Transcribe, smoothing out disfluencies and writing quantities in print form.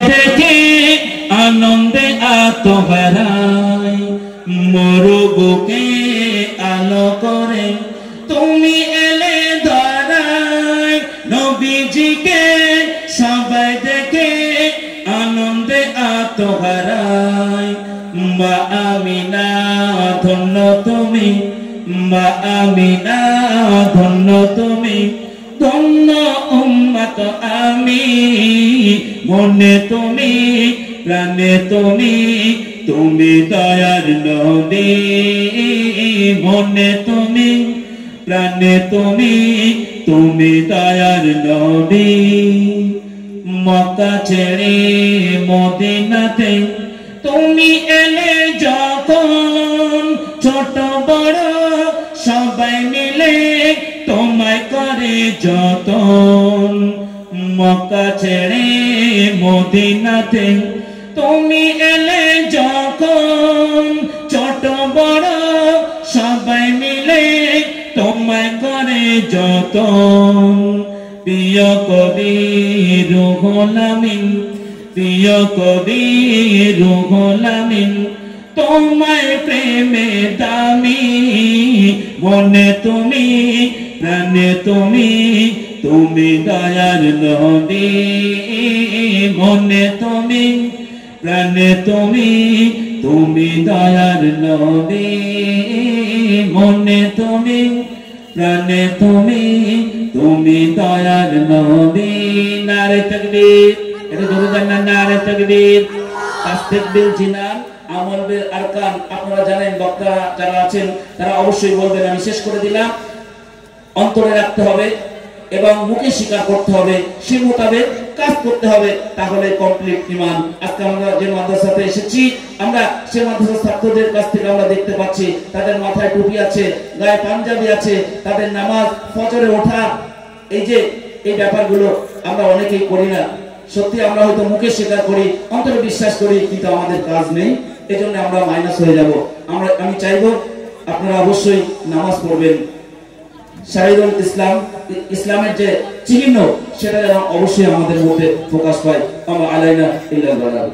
থেকে আনন্দে আত্মহারাই মরুবুকে আলো করে তুমি এলে ধরায় নবীজিকে সবাই দেখে আনন্দে আত্মহারাই মা আমিনা ধন্য তুমি মা আমিনা ধন্য তুমি ধন্য উম্মত আমি মনে তুমি প্রাণে তুমি তুমি দয়ার নবী মনে তুমি প্রাণে তুমি তুমি দয়ার নবী মক্কা ছেড়ে মদিনাতে তুমি এলে যখন ছোট বড় সবাই মিলে তোমায় করে যতন মক্কা ছেড়ে মদিনাতে তুমি এলে যখন ছোট বড় সবাই মিলে তোমায় করে যতন প্রিয় কবি রুহুল আমিন প্রিয় কবি রুহুল আমিন তোমায় প্রেমে দামি মনে তুমি প্রাণে তুমি তুমি দয়ার নবী মনে তুমি প্রাণে তুমি তুমি দয়ার নবী মনে তুমি প্রাণে তুমি তুমি দয়ার নবী নারে তাকবীর এটা জোরে জানেন নারে তাকবীর তাসবিহ জিনান আমল বিল আরকান আপনারা জানেন বক্তা যারা আছেন তারা অবশ্যই বলবেন আমি শেষ করে দিলাম অন্তরে রাখতে হবে এবং মুখে স্বীকার করতে হবে সেই মোতাবেক কাজ করতে হবে তাহলে কমপ্লিট ঈমান আজকে আমরা যে মাদ্রাসাতে এসেছি আমরা সেই মাদ্রাসার ছাত্রদের কাছ থেকে আমরা দেখতে পাচ্ছি তাদের মাথায় টুপি আছে গায়ে পাঞ্জাবি আছে তাদের নামাজ ফজরে ওঠা এই যে এই ব্যাপারগুলো আমরা অনেকেই করি না সত্যি আমরা হয়তো মুখে স্বীকার করি অন্তরে বিশ্বাস করি কিন্তু আমাদের কাজ নেই এজন্য আমরা মাইনাস হয়ে যাব আমি চাইবো আপনারা অবশ্যই নামাজ পড়বেন শাহিদুল ইসলাম ইসলামের যে চিহ্ন সেটা যেন অবশ্যই আমাদের মধ্যে প্রকাশ পায় আলাইনা ইল্লাল বালাগ